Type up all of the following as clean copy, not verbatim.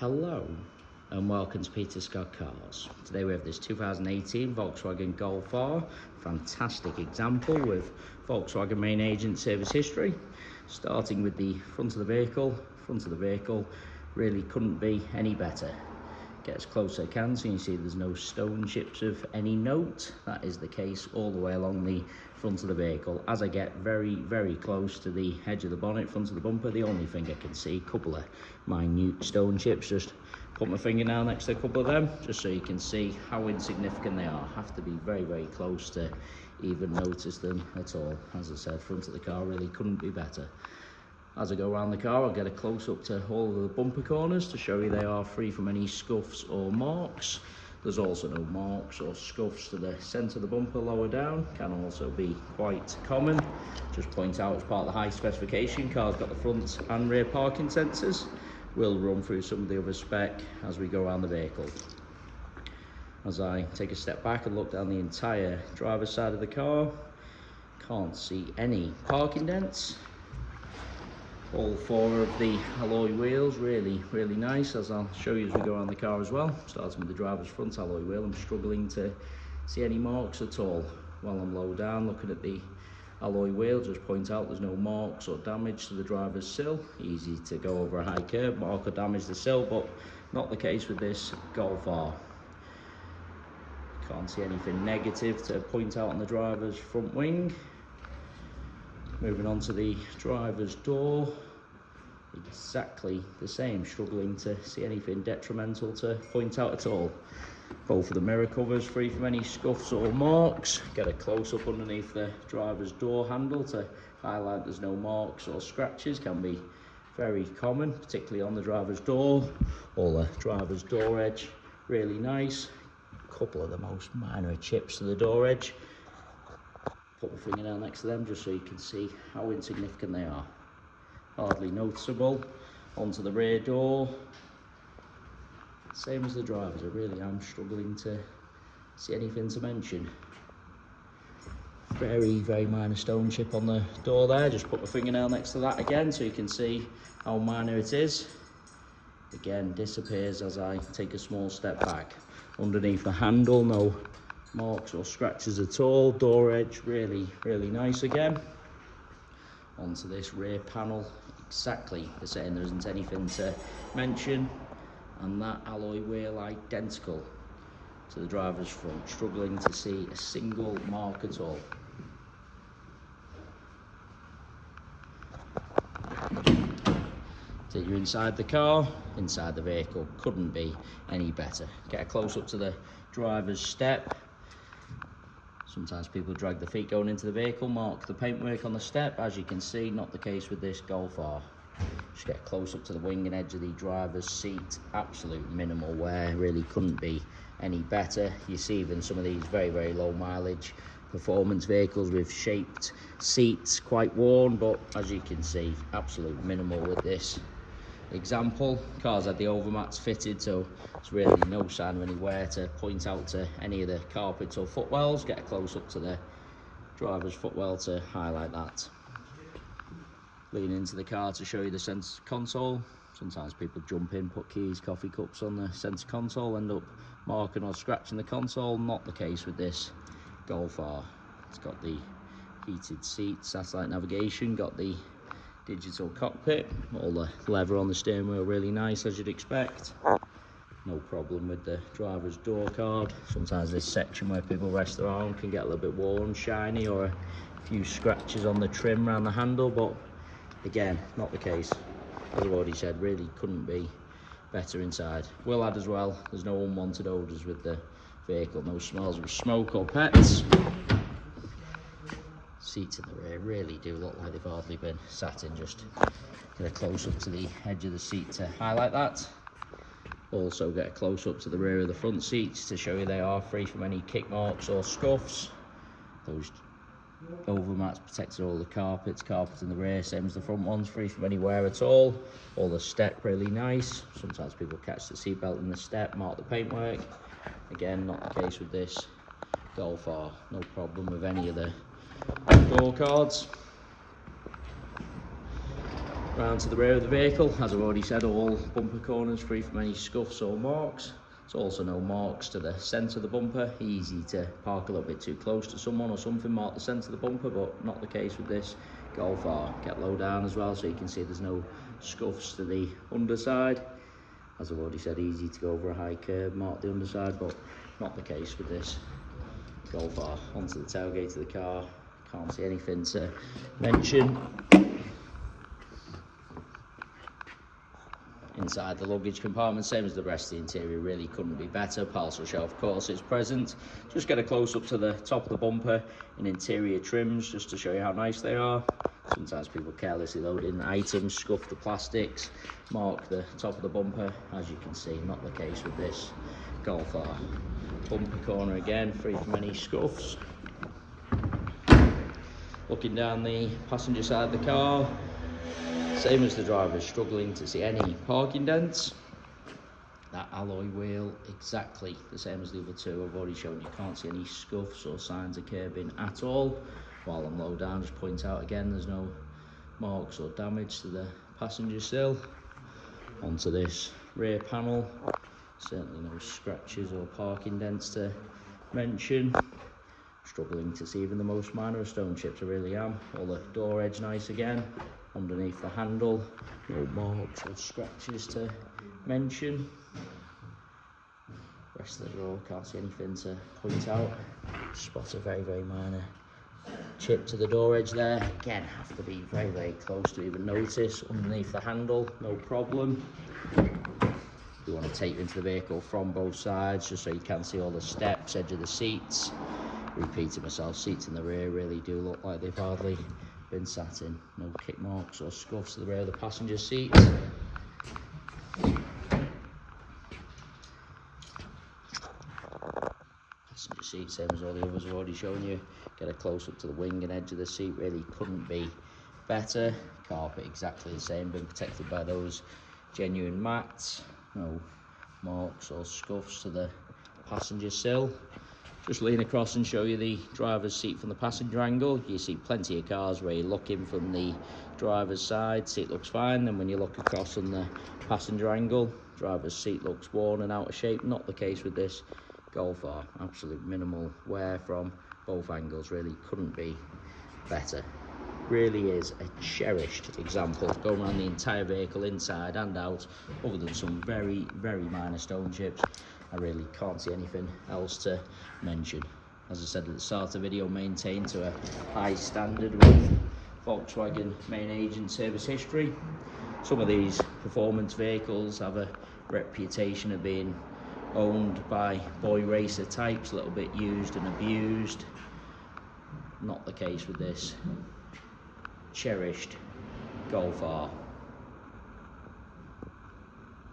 Hello and welcome to Peter Scott Cars. Today we have this 2018 Volkswagen Golf R. Fantastic example with Volkswagen main agent service history. Starting with the front of the vehicle. Front of the vehicle really couldn't be any better. Get as close as I can so you can see there's no stone chips of any note. That is the case all the way along the front of the vehicle. As I get very close to the edge of the bonnet, front of the bumper, the only thing I can see, a couple of minute stone chips. Just put my finger down next to a couple of them just so you can see how insignificant they are. Have to be very close to even notice them at all. As I said, front of the car really couldn't be better. As I go around the car, I'll get a close up to all of the bumper corners to show you they are free from any scuffs or marks. There's also no marks or scuffs to the centre of the bumper lower down. Can also be quite common. Just point out as part of the high specification, car's got the front and rear parking sensors. We'll run through some of the other spec as we go around the vehicle. As I take a step back and look down the entire driver's side of the car, can't see any parking dents. All four of the alloy wheels, really nice, as I'll show you as we go around the car as well. Starting with the driver's front alloy wheel, I'm struggling to see any marks at all. While I'm low down looking at the alloy wheel, just point out there's no marks or damage to the driver's sill. Easy to go over a high curb, mark or damage the sill, but not the case with this Golf R. Can't see anything negative to point out on the driver's front wing. Moving on to the driver's door, exactly the same, struggling to see anything detrimental to point out at all. Both of the mirror covers free from any scuffs or marks. Get a close up underneath the driver's door handle to highlight there's no marks or scratches. Can be very common, particularly on the driver's door. All the driver's door edge, really nice. A couple of the most minor chips to the door edge. Put my fingernail next to them just so you can see how insignificant they are. Hardly noticeable. Onto the rear door. Same as the drivers, I really am struggling to see anything to mention. Very minor stone chip on the door there. Just put my fingernail next to that again so you can see how minor it is. Again, disappears as I take a small step back. Underneath the handle, no marks or scratches at all. Door edge, really nice again. Onto this rear panel, exactly the same. There isn't anything to mention. And that alloy wheel identical to the driver's front. Struggling to see a single mark at all. So you're inside the car, inside the vehicle. Couldn't be any better. Get a close up to the driver's step. Sometimes people drag the feet going into the vehicle, mark the paintwork on the step. As you can see, not the case with this Golf R. Just get close up to the wing and edge of the driver's seat. Absolute minimal wear, really couldn't be any better. You see even some of these very low mileage performance vehicles with shaped seats, quite worn, but as you can see, absolute minimal with this example. Car's had the overmats fitted, so it's really no sign of any wear to point out to any of the carpets or footwells. Get a close up to the driver's footwell to highlight that. Lean into the car to show you the centre console. Sometimes people jump in, put keys, coffee cups on the centre console, end up marking or scratching the console. Not the case with this Golf R. It's got the heated seats, satellite navigation, got the digital cockpit, all the leather on the steering wheel, really nice as you'd expect. No problem with the driver's door card. Sometimes this section where people rest their arm can get a little bit worn, shiny, or a few scratches on the trim around the handle, but again, not the case. As I've already said, really couldn't be better inside. Will add as well, there's no unwanted odours with the vehicle, no smells of smoke or pets. Seats in the rear really do look like they've hardly been sat in. Just get a close up to the edge of the seat to highlight that. Also get a close up to the rear of the front seats to show you they are free from any kick marks or scuffs. Those overmats protected all the carpet in the rear, same as the front ones, free from any wear at all. All the step really nice. Sometimes people catch the seatbelt in the step, mark the paintwork. Again, not the case with this Golf R. No problem with any of the door cards. Round to the rear of the vehicle, as I've already said, all bumper corners free from any scuffs or marks. There's also no marks to the centre of the bumper. Easy to park a little bit too close to someone or something, mark the centre of the bumper, but not the case with this Golf R. Get low down as well, so you can see there's no scuffs to the underside. As I've already said, easy to go over a high curb, mark the underside, but not the case with this Golf R. Onto the tailgate of the car, can't see anything to mention. Inside the luggage compartment, same as the rest of the interior, really couldn't be better. Parcel shelf, of course, is present. Just get a close up to the top of the bumper in interior trims, just to show you how nice they are. Sometimes people carelessly load in items, scuff the plastics, mark the top of the bumper. As you can see, not the case with this Golf R. Bumper corner again, free from any scuffs. Looking down the passenger side of the car, same as the driver, struggling to see any parking dents. That alloy wheel, exactly the same as the other two. I've already shown you can't see any scuffs or signs of curbing at all. While I'm low down, just point out again, there's no marks or damage to the passenger sill. Onto this rear panel, certainly no scratches or parking dents to mention. Struggling to see even the most minor of stone chips, I really am. All the door edge nice again. Underneath the handle, no marks or scratches to mention. Rest of the door, can't see anything to point out. Spot a very, very minor chip to the door edge there. Again, have to be very, very close to even notice. Underneath the handle, no problem. You want to take into the vehicle from both sides, just so you can see all the steps, edge of the seats. Repeating myself, seats in the rear really do look like they've hardly been sat in. No kick marks or scuffs to the rear of the passenger seat. Passenger seat, same as all the others I've already shown you. Get a close up to the wing and edge of the seat, really couldn't be better. Carpet exactly the same, been protected by those genuine mats. No marks or scuffs to the passenger sill. Just lean across and show you the driver's seat from the passenger angle. You see plenty of cars where you're looking from the driver's side, seat looks fine. Then when you look across on the passenger angle, driver's seat looks worn and out of shape. Not the case with this Golf R. Absolute minimal wear from both angles, really couldn't be better. Really is a cherished example going around the entire vehicle inside and out, other than some very, very minor stone chips. I really can't see anything else to mention. As I said at the start of the video, maintained to a high standard with Volkswagen main agent service history. Some of these performance vehicles have a reputation of being owned by boy racer types, a little bit used and abused. Not the case with this cherished Golf R.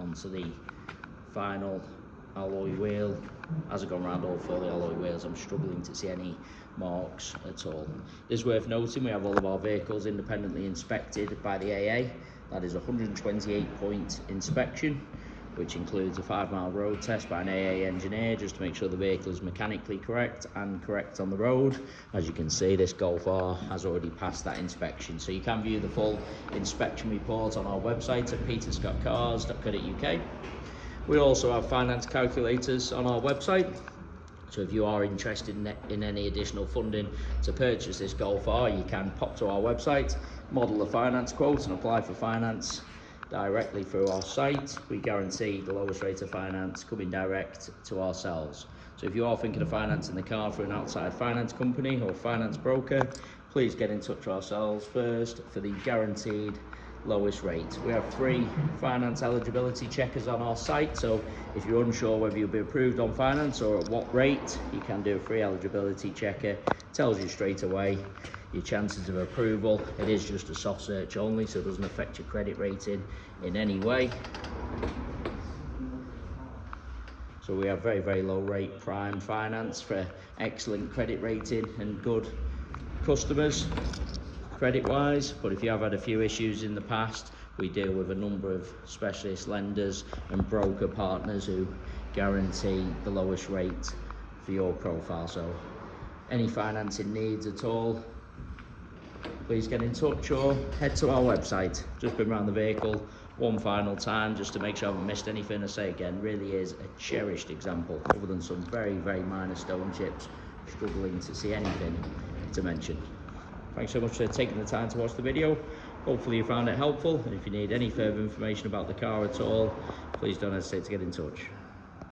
Onto the final alloy wheel. As I've gone around all four of the alloy wheels, I'm struggling to see any marks at all. It is worth noting we have all of our vehicles independently inspected by the AA. That is a 128-point inspection, which includes a 5-mile road test by an AA engineer, just to make sure the vehicle is mechanically correct and correct on the road. As you can see, this Golf R has already passed that inspection. So you can view the full inspection report on our website at peterscottcars.co.uk. We also have finance calculators on our website. So if you are interested in any additional funding to purchase this Golf R, you can pop to our website, model a finance quote and apply for finance directly through our site. We guarantee the lowest rate of finance coming direct to ourselves. So if you are thinking of financing the car for an outside finance company or finance broker, please get in touch with ourselves first for the guaranteed lowest rate. We have 3 finance eligibility checkers on our site, so if you're unsure whether you'll be approved on finance or at what rate, you can do a free eligibility checker. Tells you straight away your chances of approval. It is just a soft search only, so it doesn't affect your credit rating in any way. So we have very, very low rate prime finance for excellent credit rating and good customers credit wise. But if you have had a few issues in the past, we deal with a number of specialist lenders and broker partners who guarantee the lowest rate for your profile. So any financing needs at all, please get in touch or head to our website. Just been around the vehicle one final time just to make sure I haven't missed anything. I say again, really is a cherished example, other than some very, very minor stone chips, struggling to see anything to mention. Thanks so much for taking the time to watch the video. Hopefully you found it helpful, and if you need any further information about the car at all, please don't hesitate to get in touch.